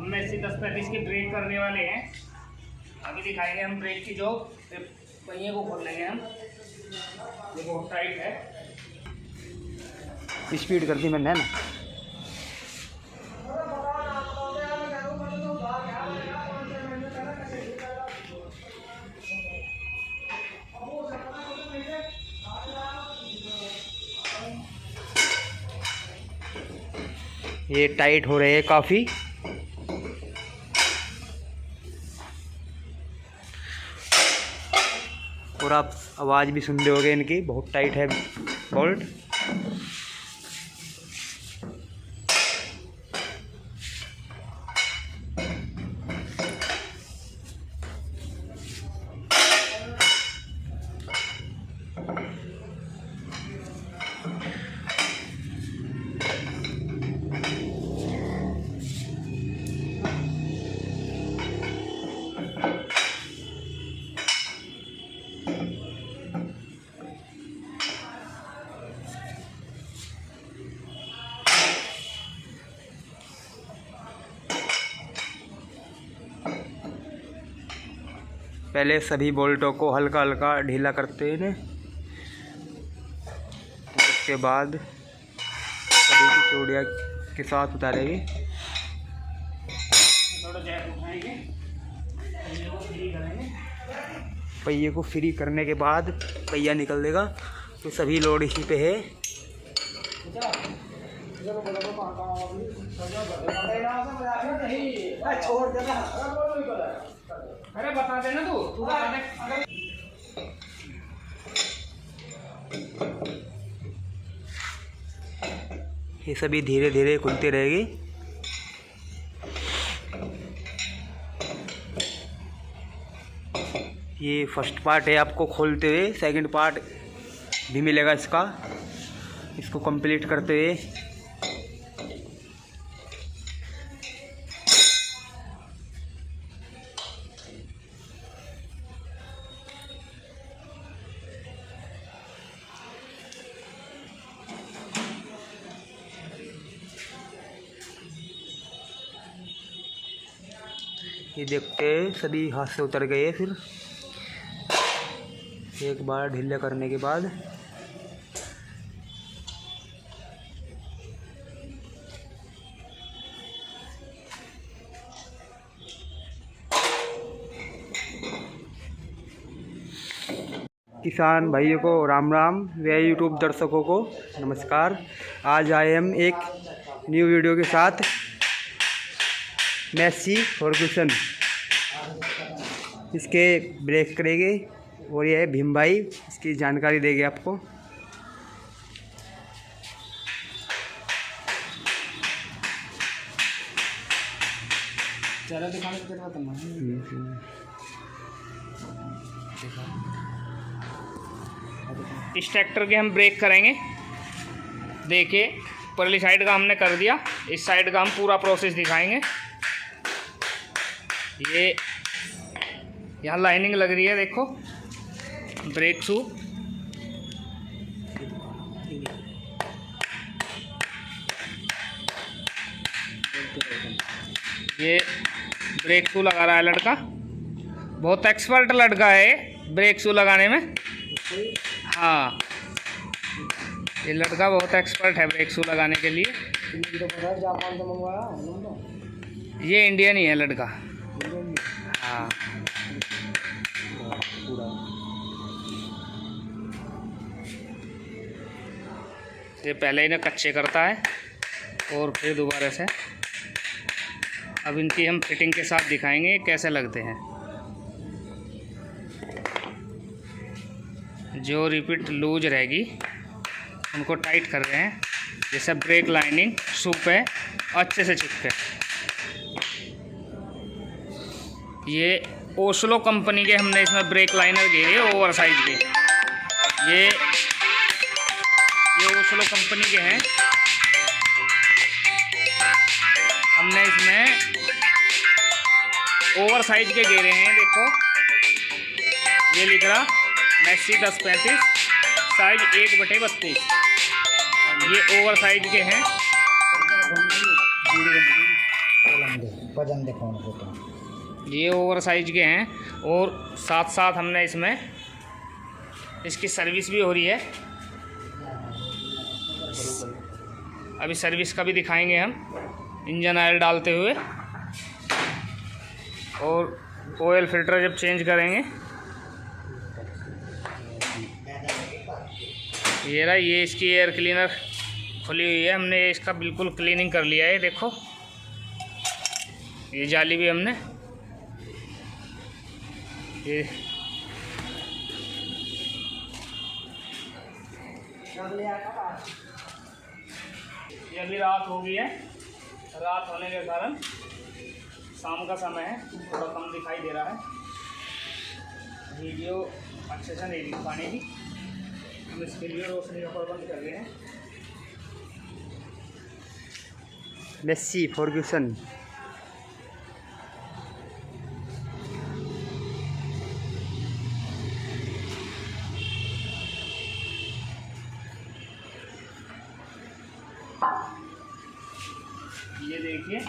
हम मेसी 1035 की ब्रेक करने वाले हैं। अभी दिखाएंगे हम ब्रेक की जो पहिए को खोल लेंगे हम। ये बहुत टाइट है। स्पीड कर दी मैंने ना। ये टाइट हो रहे हैं काफ़ी। और आप आवाज़ भी सुन रहे होगे इनकी, बहुत टाइट है बोल्ट। पहले सभी बोल्टों को हल्का हल्का ढीला करते हैं, उसके बाद सभी की चूड़ियाँ के साथ उतारेंगे। पहिए को फ्री करने के बाद पहिया निकल देगा, तो सभी लोड इसी पे है। अरे बता देना तू बता दे। ये सभी धीरे धीरे खुलती रहेगी। ये फर्स्ट पार्ट है, आपको खोलते हुए सेकंड पार्ट भी मिलेगा इसका, इसको कंप्लीट करते हुए। ये देखते सभी हाथ से उतर गए। फिर एक बार ढीला करने के बाद किसान भाइयों को राम राम व यूट्यूब दर्शकों को नमस्कार। आज आए हम एक न्यू वीडियो के साथ। मेसी फर्गुसन इसके ब्रेक करेंगे और ये भीम भाई इसकी जानकारी देंगे आपको। ज़्यादा दिखाने की जरूरत नहीं। इस ट्रैक्टर के हम ब्रेक करेंगे। देखिए परली साइड का हमने कर दिया, इस साइड का हम पूरा प्रोसेस दिखाएंगे। ये यहाँ लाइनिंग लग रही है, देखो ब्रेक शू। ये ब्रेक शू लगा रहा है लड़का, बहुत एक्सपर्ट लड़का है ब्रेक शू लगाने में। हाँ, ये लड़का बहुत एक्सपर्ट है ब्रेक शू लगाने के लिए। जापान से मंगवाया, ये इंडियन ही है लड़का। हाँ, ये पहले इन्हें कच्चे करता है और फिर दोबारा से। अब इनकी हम फिटिंग के साथ दिखाएंगे कैसे लगते हैं। जो रिपीट लूज रहेगी उनको टाइट कर रहे हैं, जैसे ब्रेक लाइनिंग शू पे अच्छे से चिपके। ये ओस्लो कंपनी के हमने इसमें ब्रेक लाइनर घेरे ओवर साइज के। ये ओस्लो कंपनी के हैं। हमने इसमें ओवर साइज के घेरे हैं। देखो ये लिख रहा मेसी 1035 साइज 1/32। ये ओवर साइज के हैं। वजन देखो उनको तो। ये ओवर साइज के हैं और साथ साथ हमने इसमें इसकी सर्विस भी हो रही है। अभी सर्विस का भी दिखाएंगे हम, इंजन ऑयल डालते हुए और ऑयल फिल्टर जब चेंज करेंगे। ये रहा, ये इसकी एयर क्लीनर खुली हुई है, हमने इसका बिल्कुल क्लीनिंग कर लिया है। देखो ये जाली भी हमने ये अभी रात हो गई है, रात होने के कारण शाम का समय है, थोड़ा कम दिखाई दे रहा है, वीडियो अच्छे से नहीं दिख पाने की, हम इसके लिए रोशनी का प्रबंध कर रहे हैं। Massey Ferguson. ये देखिए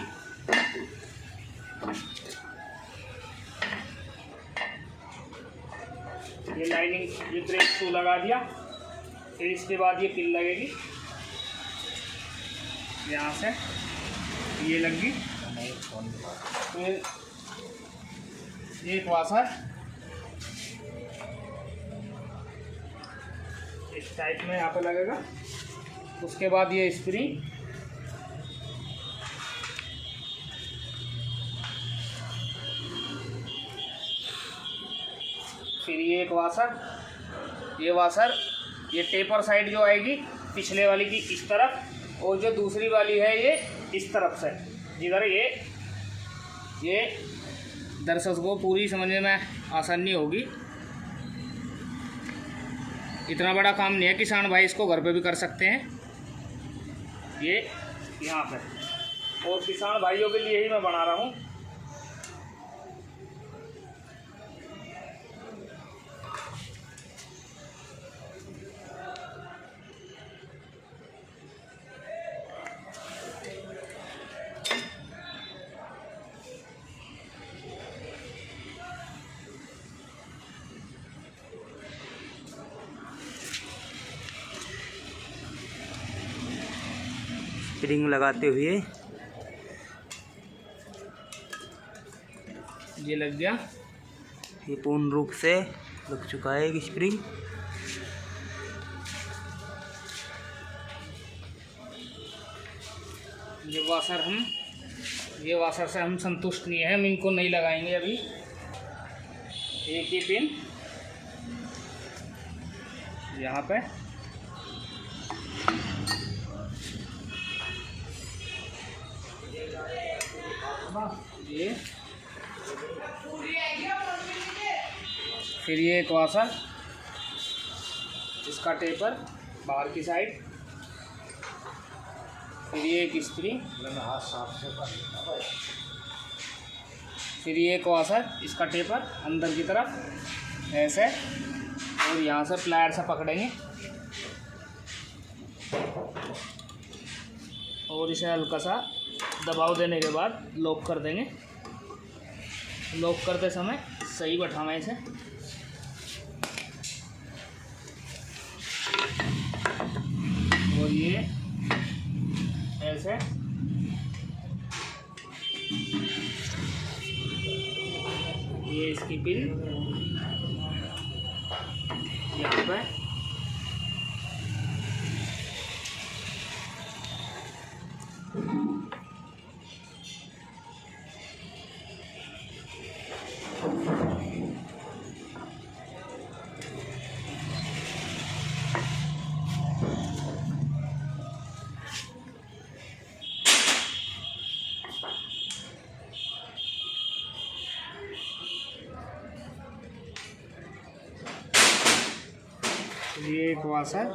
ये लाइनिंग, ये ब्रेक शू लगा दिया, फिर इसके बाद ये पिन लगेगी यहाँ से, ये लगी, फिर एक वाशर इस टाइप में यहाँ पे लगेगा, उसके बाद ये स्प्रिंग, फिर ये एक वाशर, ये टेपर साइड जो आएगी पिछले वाली की इस तरफ, और जो दूसरी वाली है ये इस तरफ से, जिधर ये दर्शक को पूरी समझने में आसानी होगी। इतना बड़ा काम नहीं है, किसान भाई इसको घर पे भी कर सकते हैं। ये यहाँ पे, और किसान भाइयों के लिए ही मैं बना रहा हूँ। स्प्रिंग लगाते हुए ये लग गया, ये पूर्ण रूप से लग चुका है एक स्प्रिंग। ये वाशर से हम संतुष्ट नहीं है, हम इनको नहीं लगाएंगे अभी। एक ही पिन यहाँ पे, ये फिर ये एक वाशर, इसका टेपर बाहर की साइड, फिर ये एक स्प्रिंग, फिर ये एक वाशर, इसका टेपर अंदर की तरफ ऐसे, और यहाँ से प्लायर से पकड़ेंगे और इसे हल्का सा दबाव देने के बाद लॉक कर देंगे। लॉक करते समय सही बैठाना इसे, और ये ऐसे, ये इसकी पिन यहाँ पे, ये एक वाशर,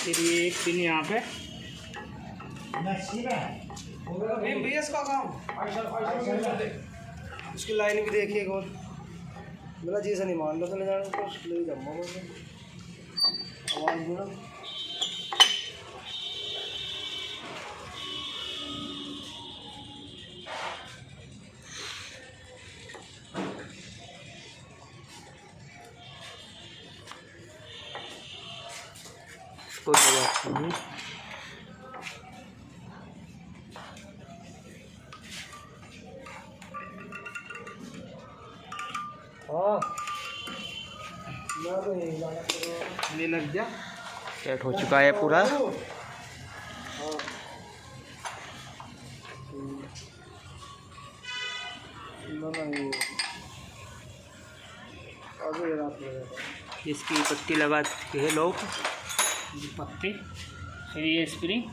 फिर ये एक पिन यहाँ पे, का काम उसकी लाइन भी देखिए और मेरा जी से नहीं मान लो चले जाने को ले जाऊंगा आवाज में कोई बात नहीं। हाँ ये लग गया सेट हो चुका है पूरा। इसकी पट्टी लगा के है लोग, पत्ती, फिर ये स्प्रिंग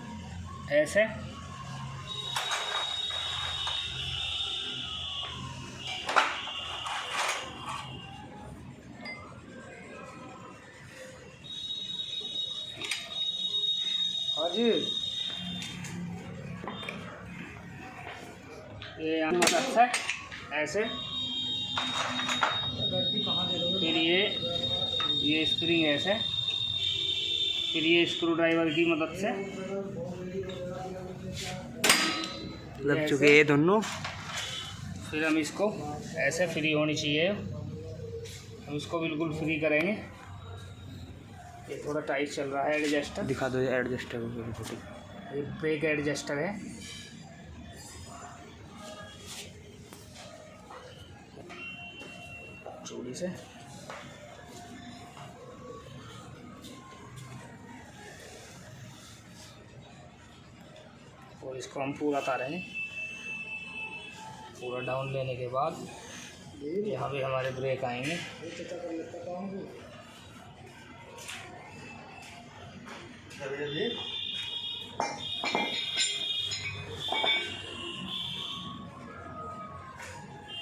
ऐसे, हाँ जी ये यहाँ मदद से ऐसे, फिर ये स्प्रिंग ऐसे, फिर ये स्क्रू ड्राइवर की मदद से लग चुके हैं दोनों। फिर हम इसको ऐसे फ्री होनी चाहिए, हम इसको बिल्कुल फ्री करेंगे। ये थोड़ा टाइट चल रहा है एडजस्टर, दिखा दो एडजस्टर, ये ब्रेक एडजस्टर है। चूड़ी से और इसको हम पूरा उतारेंगे। पूरा डाउन लेने के बाद यहाँ पे हमारे ब्रेक आएंगे।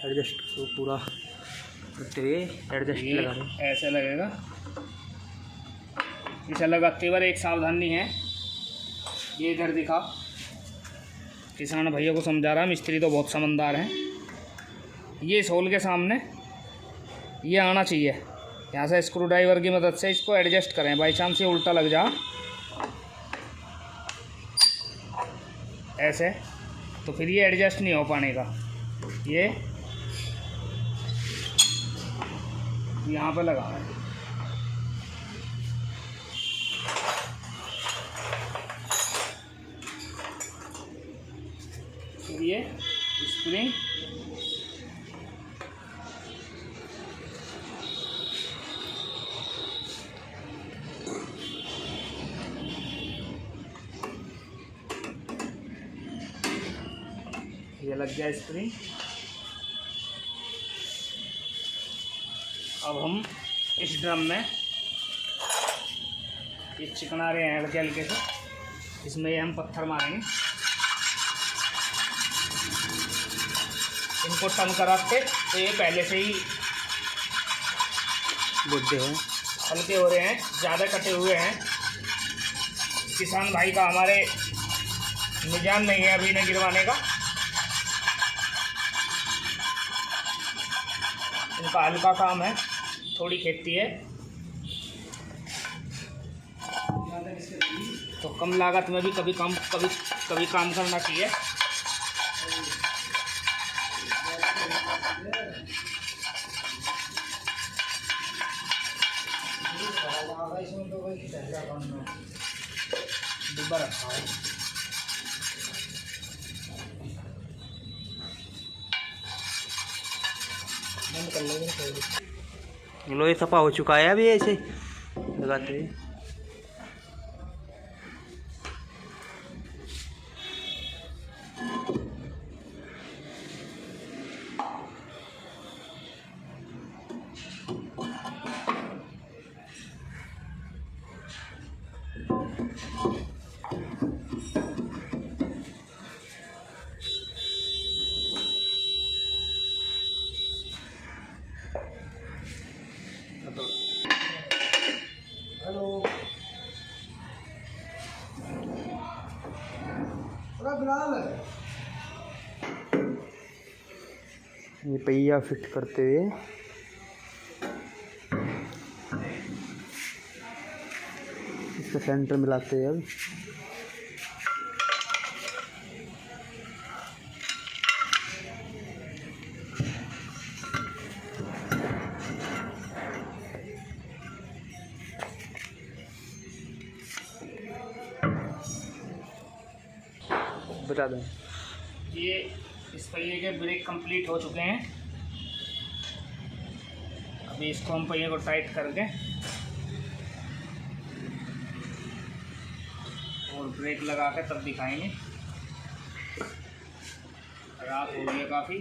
एडजस्ट को पूरा करते हुए एडजस्ट ये लगा रहे। ऐसे लगेगा। इसे लगाते बार एक सावधानी है, ये इधर दिखा, किसान भैया को समझा रहा, मिस्त्री तो बहुत समझदार हैं। ये इस होल के सामने ये आना चाहिए, यहाँ से स्क्रू ड्राइवर की मदद से इसको एडजस्ट करें। बाई चांस ये उल्टा लग जा ऐसे, तो फिर ये एडजस्ट नहीं हो पाने का। ये यहाँ पे लगा है, फिर ये स्प्रिंग ये लग गया स्प्रिंग। अब हम इस ड्रम में ये चिकना रहे हैं हल्के हल्के से, इसमें ये हम पत्थर मारेंगे। इनको टन कराते तो ये पहले से ही बुद्धे हैं, हल्के हो रहे हैं, ज़्यादा कटे हुए हैं। किसान भाई का हमारे निजान नहीं है अभी न गिरवाने का, इनका हल्का काम है, थोड़ी खेती है, तो कम लागत में भी कभी काम करना चाहिए। डिब्बा रखा है, बंद कर लेंगे। लोहे सफा हो चुका है अभी ऐसे लगाते हुए। ये पहिया फिट करते हुए इसका सेंटर मिलाते हैं अब। बता दें ये इस पहिए के ब्रेक कंप्लीट हो चुके हैं। अभी इसको हम पहिए को टाइट करके और ब्रेक लगा के तब दिखाएंगे। रात हो गई है काफ़ी।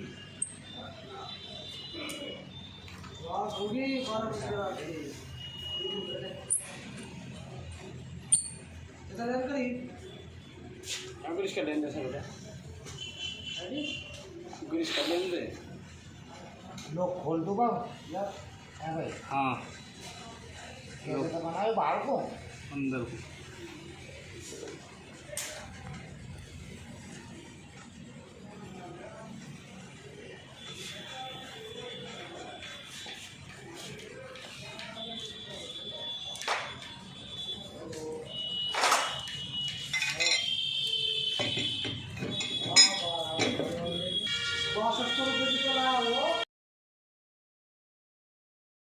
ग्रीस कर लेंगे सर बेटा, ग्रीस कर लेंगे। लोग खोल दूंगा यार। है भाई। हाँ कैसे तो बनाए बाहर को अंदर को